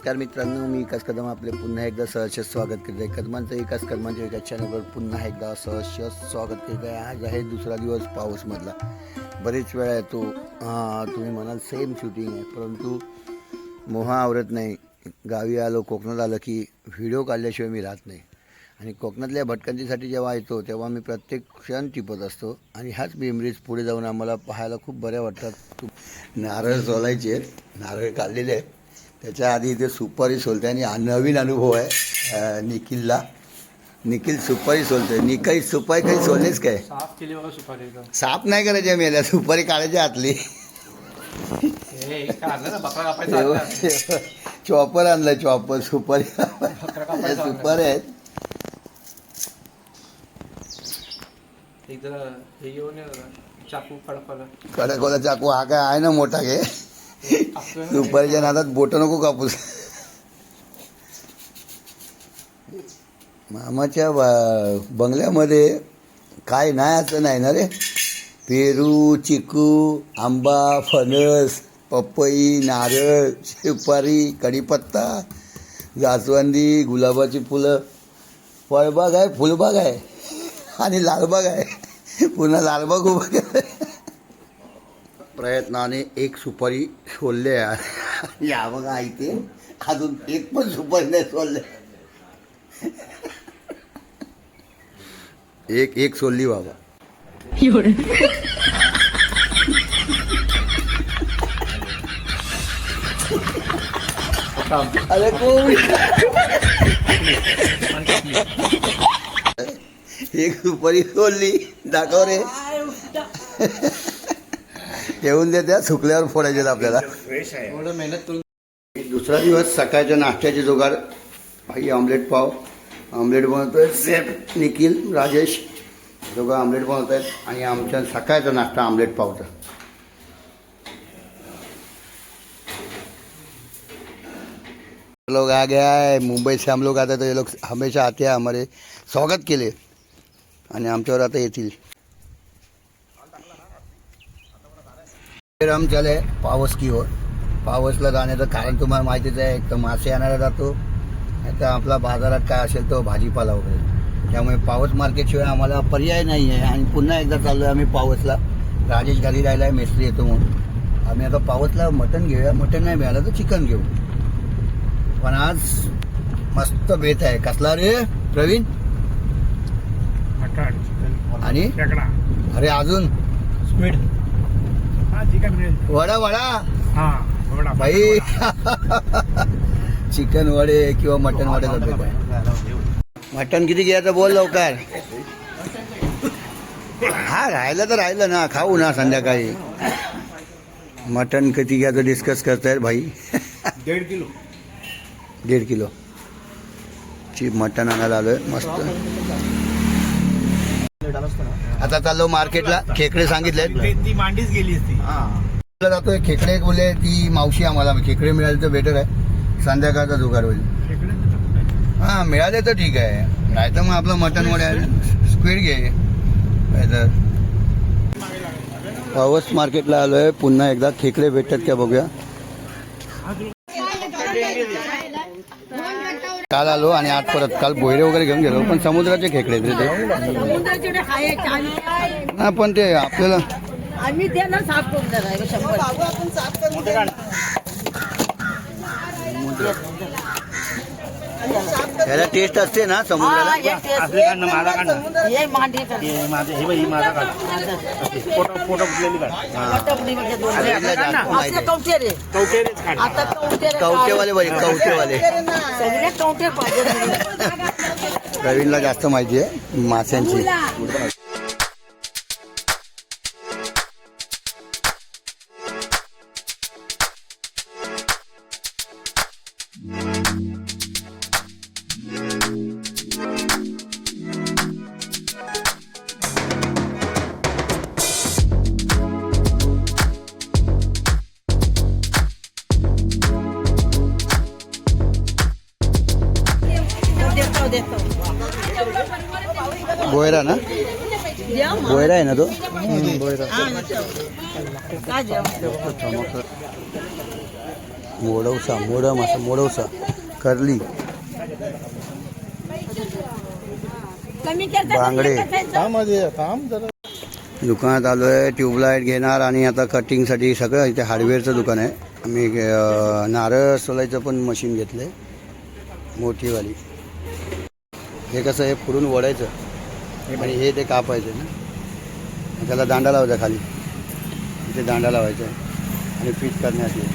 नमस्कार मित्रांनो, मी विकास कदम आपले पुन्हा एकदा सहर्ष स्वागत करत आहे. कदमांचं विकास कदमांच्या विकास चॅनलवर पुन्हा एकदा सहर्ष स्वागत करत आहे. आज आहे दुसरा दिवस पाऊसमधला. बरेच वेळा येतो, तुम्ही म्हणाल सेम शूटिंग आहे, परंतु मोहा आवरत नाही. गावी आलो, कोकणात आलं की व्हिडिओ काढल्याशिवाय मी राहत नाही. आणि कोकणातल्या भटकंतीसाठी जेव्हा येतो तेव्हा मी प्रत्येक क्षण टिपत असतो. आणि ह्याच मेमरीज पुढे जाऊन आम्हाला पाहायला खूप बऱ्या वाटतात. नारळ सोलायचे आहेत, नारळ काढलेले आहेत. त्याच्या आधी इथे सुपारी सोलते आणि नवीन अनुभव आहे निखिलला. निखिल सुपारी सोलतोय. निखिल सुपारी काही सोललेच काय? साफ केली बघा सुपारी. साफ नाही करायची आम्ही, याला सुपारी काढायची आतली. चॉपर आणलाय, चॉपर. सुपारी सुपारी आहेत. कडकवाला चाकू हा काय आहे ना मोठा घे. सुपारीच्या नादात बोटं नको कापूस. मामाच्या बंगल्यामध्ये काय नाही असं नाही ना रे. पेरू, चिकू, आंबा, फणस, पपई, नारळ, सुपारी, कढीपत्ता, जास्वंदी, गुलाबाची फुलं, फळबाग आहे, फुलबाग आहे आणि लालबाग आहे. पुन्हा लालबाग उभा केलं. प्रयत्नाने एक सुपारी सोलले या बघा इथे. अजून एक पण सुपारी नाही सोलले. एक सोलली बाबा. अरे एक सुपारी सोलली. दाखव रे. ठेवून दे, त्या सुकल्यावर फोडायचे आपल्याला. दुसरा दिवस सकाळच्या नाश्त्याची जुगार. भाई ऑमलेट पाव. ऑमलेट बनवतोय सेफ निखिल, राजेश दोघं ऑमलेट बनवत आहेत. आणि आमच्या सकाळचा नाश्ता ऑमलेट पावचा. लोग आ गया है मुंबई से. हम लोग आते तो ये लोग हमेशा आते हैं, हमारे स्वागत केले आणि आमच्यावर आता येतील. फिर हम चले पावस की ओर. पावसला जाण्याचं कारण तुम्हाला माहितीच आहे. एक तर मासे आणायला जातो, नाही तर आपला बाजारात काय असेल तो भाजीपाला वगैरे. त्यामुळे पावस मार्केटशिवाय आम्हाला पर्याय नाही आहे. आणि पुन्हा एकदा चाललो आहे आम्ही पावसला. राजेश घरी राहिला आहे, मेस्त्री येतो म्हणून. आम्ही आता पावसला मटण घेऊया. मटण नाही मिळालं तर चिकन घेऊ. पण आज मस्त बेत आहे. कसला रे प्रवीण? आणि अरे अजून स्क्विड, वडा वडा भाई. चिकन वडे किंवा मटन वड्याचा बेत आहे. मटन किती घ्यायचं बोल लवकर. हा राहिलं तर राहिलं ना, खाऊ ना संध्याकाळी. मटन किती घ्यायचं डिस्कस करतायत भाई. 1.5 किलो ची मटन आणायला आलोय. मस्त. आता चाललो मार्केटला. खेकडे सांगितले, ती मांडीच गेली असती. जातोय. खेकडे बोलले ती मावशी आम्हाला. खेकडे मिळाले तर बेटर आहे, संध्याकाळचा जुगार होईल. हां मिळाले तर ठीक आहे, नाही तर मग आपलं मटन वडे स्क्विड घे. तर पावस मार्केटला आलोय पुन्हा एकदा. खेकडे भेटतात का बघूया. काल आलो आणि आज परत. काल बोयरे वगैरे घेऊन गेलो, पण समुद्राचे खेकडे ते. हा पण ते आपल्याला आम्ही त्यांना साफ करून त्याला टेस्ट असते ना समुद्राला. कवटेवाले बाई, कवटेवाले. प्रवीणला जास्त माहिती आहे माशांची. बोयरा ना, बोयरा आहे ना तो. बोयरा मोडवसा मोडम असं मोडवसा करली कमी केलं तर बांगडे. दुकानात आलो आहे ट्यूबलाईट घेणार आणि आता कटिंगसाठी सगळं इथे हार्डवेअरचं दुकान आहे. आम्ही नारळ सोलायचं पण मशीन घेतलं आहे मोठीवाली. हे कसं आहे पुरून ओढायचं आणि हे ते कापायचं ना त्याला दांडा लावायचा खाली इथे दांडा लावायचा आणि फिट करण्यात येईल.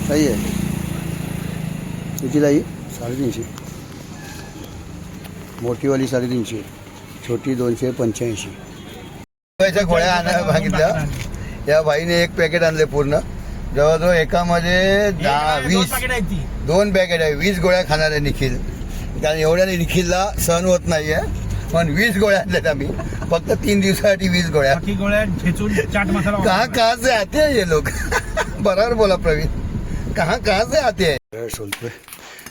सही आहे. कितीला ही 350. मोठीवाली 350 छोटी 285. गोळ्या आणायला सांगितल्या या बाईने. एक पॅकेट आणले पूर्ण जवळजवळ एकामध्ये 20 2 पॅकेट आहे. 20 गोळ्या खाणार आहे निखिल. कारण एवढ्याने निखिलला सहन होत नाही आहे पण 20 गोळ्या आणल्यात आम्ही फक्त 3 दिवसासाठी. 20 गोळ्या गोळ्या ठेचून चाट मसाला कहाँ से आते हैं ये लोग. बरोबर बोला प्रवीण. कहाँ से आते हैं. सोलतोय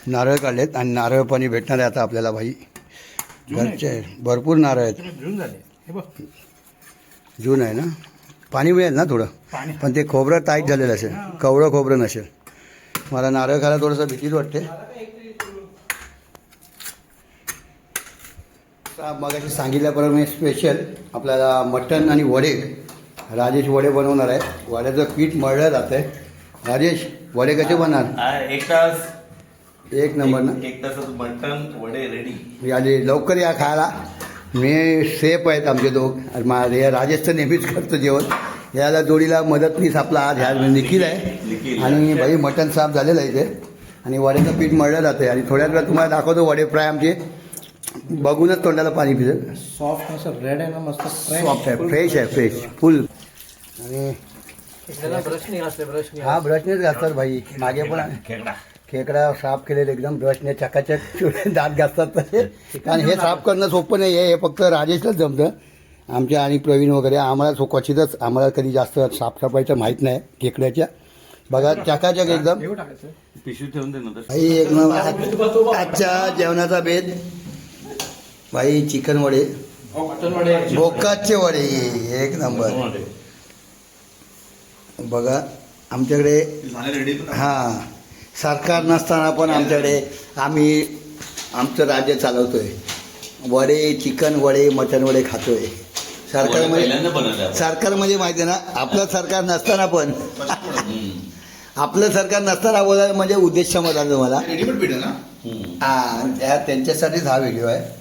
नारळ काढलेत आणि नारळ पाणी भेटणार आहे आता आपल्याला भाई. घरचे भरपूर नारळ आहेत. घेऊन झाले हे बघ जून आहे ना. पाणी मिळेल ना थोडं पण ते खोबरं टाईट झालेलं असेल कवळं खोबरं नसेल. मला नारळ खायला थोडंसं भीतीच वाटते. मगाशी सांगितल्याप्रमाणे स्पेशल आपल्याला मटण आणि वडे. राजेश वडे बनवणार आहे. वड्याचं पीठ मळलं जातं आहे. राजेश वडे कसे बनणार. 1 तास. एक नंबर ना. 1 तासात मटण वडे रेडी. आले लवकर या खायला. मी सेफ आहेत आमचे दोघ. राजेश तर नेहमीच करतो जेवण. याला जोडीला मदतनीस आपला आज ह्या निखिल आहे. आणि भाई मटण साफ झालेलं आहे इथे आणि वड्याचं पीठ मळलं जातं आहे. आणि थोड्याच वेळात तुम्हाला दाखवतो वडे फ्राय आमचे. बघूनच तोंडाला पाणी पिलं. सॉफ्ट असं रेड आहे ना मस्त सॉफ्ट आहे फ्रेश आहे फ्रेश फुल. आणि ब्रश नाही असले ब्रश हा ब्रशनेच घासतात भाई. मागे पण खेकडा साफ केलेले एकदम ब्रशने चकाचक दात घासतात तसे. कारण हे साफ करणं सोपं नाही आहे. हे फक्त राजेशलाच जमतं. आमच्या आणि प्रवीण वगैरे आम्हाला क्वचितच. आम्हाला कधी जास्त साफसफाईचं माहीत नाही खेकड्याच्या. बघा चकाचक एकदम. पिशवी ठेवून दे ना. भाई एक नंबर. आजच्या जेवणाचा बेत भाई चिकन वडे बोकाचे वडे एक नंबर. बघा आमच्याकडे हां सरकार नसताना पण आमच्याकडे आम्ही आमचं राज्य चालवतोय. वडे चिकन वडे मटन वडे खातोय. सरकार म्हणजे माहिती आहे ना आपलं सरकार नसताना पण. आपलं सरकार नसताना बोलायला म्हणजे उद्देश समजला तुम्हाला. हां त्यांच्यासाठीच हा व्हिडिओ आहे.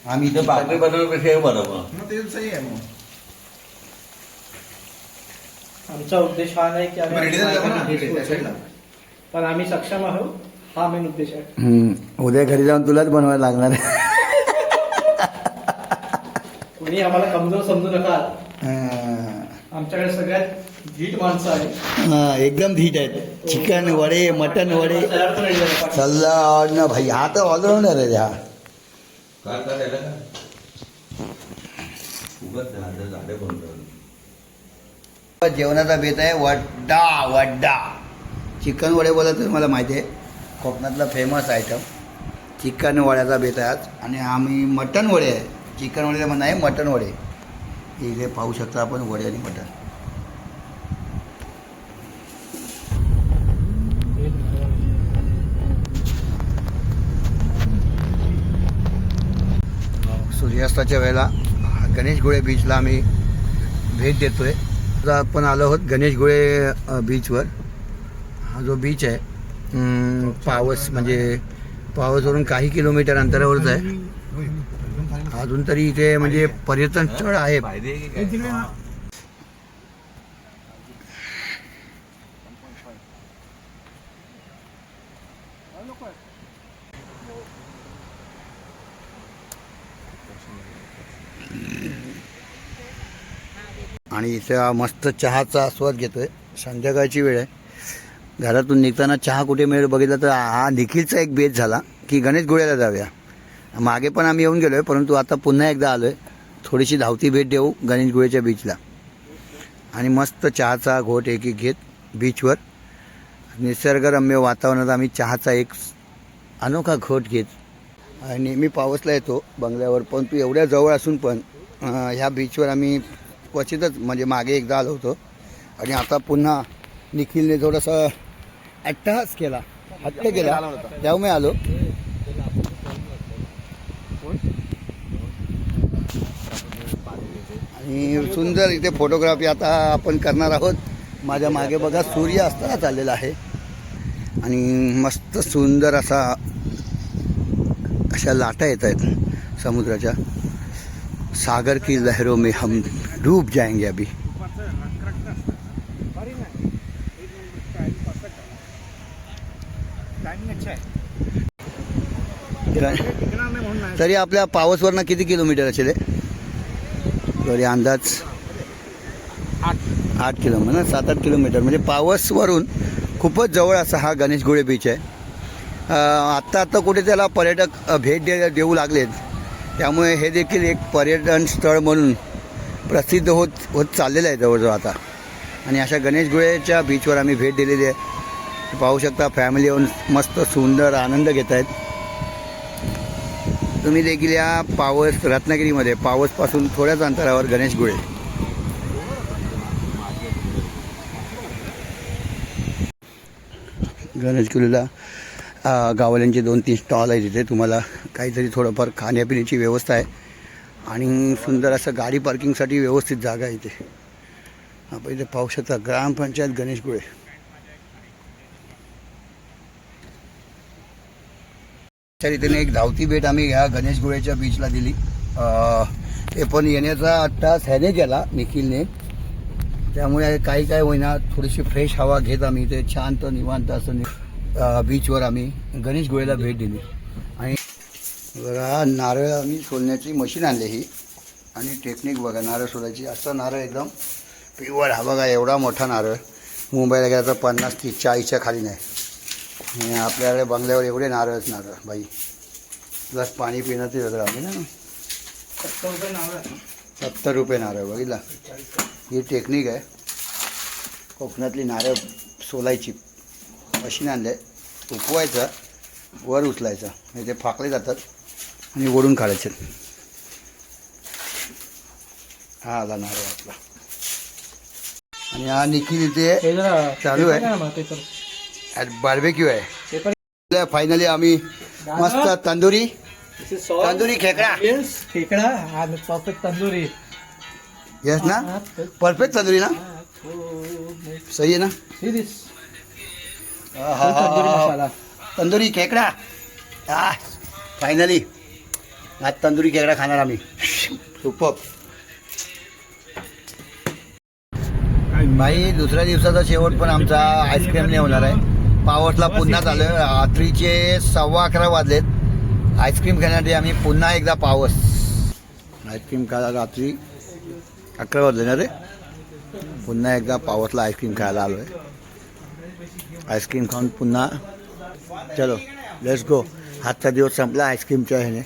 आम्ही इथं भाकरी बनवण्यापेक्षा बरोबर. आमचा उद्देश हा नाही की आम्ही पण आम्ही सक्षम आहोत. हा मेन उद्देश आहे. उद्या घरी जाऊन तुलाच बनवायला लागणार आहे. कोणी आम्हाला कमजोर समजू नका. हां. आमच्याकडे सगळ्यात धीट माणसं आहेत. हां एकदम धीट आहेत. चिकन वडे मटन वडे तयार तर रेडी आहे. सल्ला ना भाई. हा तर ऑलराऊंडर आहे हा. जेवणाचा बेत आहे वड्डा. वड्डा चिकन वडे बोला तर मला माहिती आहे कोकणातला फेमस आयटम. चिकन वड्याचा बेत आहे आज. आणि आम्ही मटन वडे आहे. चिकन वडे म्हणणं आहे मटन वडे. इथे पाहू शकता आपण वडे आणि मटन. सूर्यास्ताच्या वेळेला गणेशगुळे बीचला आम्ही भेट देतो आहे. आता आपण आलो आहोत गणेशगुळे बीचवर. हा जो बीच आहे पावस म्हणजे पावसवरून काही किलोमीटर अंतरावरच आहे. अजून तरी इथे म्हणजे पर्यटन स्थळ आहे. आणि इथे मस्त चहाचा आस्वाद घेतोय. संध्याकाळची वेळ आहे. घरातून निघताना चहा कुठे मिळेल बघितलं तर हा निखिलचा एक बेत झाला की गणेशगुळ्याला जाऊया. मागे पण आम्ही येऊन गेलो आहे परंतु आता पुन्हा एकदा आलो आहे. थोडीशी धावती भेट देऊ गणेशगुळेच्या बीचला. आणि मस्त चहाचा घोट एक एक घेत बीचवर निसर्गरम्य वातावरणात आम्ही चहाचा एक अनोखा घोट घेत. आणि नेहमी पावसला येतो बंगल्यावर परंतु एवढ्या जवळ असून पण ह्या बीचवर आम्ही क्वचितच म्हणजे मागे एकदा आलो होतो. आणि आता पुन्हा निखिलने थोडंसं अट्टहास केला, हट्ट केला, त्यामुळे आलो. आणि सुंदर इथे फोटोग्राफी आता आपण करणार आहोत. माझ्या मागे बघा सूर्य असताना चाललेला आहे आणि मस्त सुंदर अशा लाटा येत आहेत समुद्राच्या. सागर की लहरों में हम डूब जाएंगे अभी. तरी आपल्या पावसवरनं किती किलोमीटर असेल हे? तरी अंदाज 8 किलोमीटर ना, 7-8 किलोमीटर. म्हणजे पावसवरून खूपच जवळ असा हा गणेशगुळे बीच आहे. आत्ता कुठे त्याला पर्यटक भेट देऊ लागलेत, त्यामुळे हे देखील एक पर्यटन स्थळ म्हणून प्रसिद्ध होत चाललेलं आहे जवळजवळ आता. आणि अशा गणेशगुळेच्या बीचवर आम्ही भेट दिलेली आहे. पाहू शकता फॅमिली येऊन मस्त सुंदर आनंद घेत आहेत. तुम्ही देखील या रत्नागिरीमध्ये पावसपासून थोड्याच अंतरावर गणेशगुळे. गणेशगुळेला गावल्यांचे 2-3 स्टॉल आहे. तिथे तुम्हाला काहीतरी थोडंफार खाण्यापिण्याची व्यवस्था आहे आणि सुंदर असं गाडी पार्किंगसाठी व्यवस्थित जागा आहे इथे. आपण इथे पाहू शकता ग्रामपंचायत गणेशगुळे. त्या रीतीने एक धावती भेट आम्ही ह्या गणेशगुळेच्या बीचला दिली. ते पण येण्याचा अट्टास ह्याने केला निखिलने, त्यामुळे काही काय होईना थोडीशी फ्रेश हवा घेत आम्ही इथे शांत निवांत असं बीचवर आम्ही गणेशगुळेला भेट दिली. आणि बघा नारळ आम्ही सोलण्याची मशीन आणली ही, आणि टेक्निक बघा नारळ सोलायची. असं नारळ एकदम प्युअर. हा बघा एवढा मोठा नारळ मुंबईला गेला तर 50-30-40च्या खाली नाही. आणि आपल्याकडे बंगल्यावर एवढे नारळच नारळ बाई, प्लस पाणी पिणं ते वेगळं आम्ही ना. 70 रुपये नारळ बघितला. ही टेक्निक आहे कोकणातली नारळ सोलायची. मशीन आणले, उकवायचं, वर उचलायचं, म्हणजे ते फाकले जातात आणि ओढून काढायचे. हा आला नारळ आपला. आणि हा निखिल इथे चालू आहे. बार्बेक्यू आहे. फायनली आम्ही मस्त तंदुरी खेकडा आणि परफेक्ट तंदुरी. येस ना, परफेक्ट तंदुरी ना, सही आहे ना. तंदुरी खेकडा. फायनली आज तंदुरी खेकडा खाणार आम्ही. सुपर भाई. दुसऱ्या दिवसाचा शेवट पण आमचा आईस्क्रीमने होणार आहे. पावसला पुन्हा झालं. रात्रीचे 11:15 वाजलेत. आईस्क्रीम खाण्यासाठी आम्ही पुन्हा एकदा पावस आईस्क्रीम खायला. रात्री 11 वाजले ना रे. पुन्हा एकदा पावसला आईस्क्रीम खायला आलो आहे. आईस्क्रीम खाऊन पुन्हा चलो लेट्स गो. आजचा दिवस संपला आईस्क्रीमच्या ह्याने.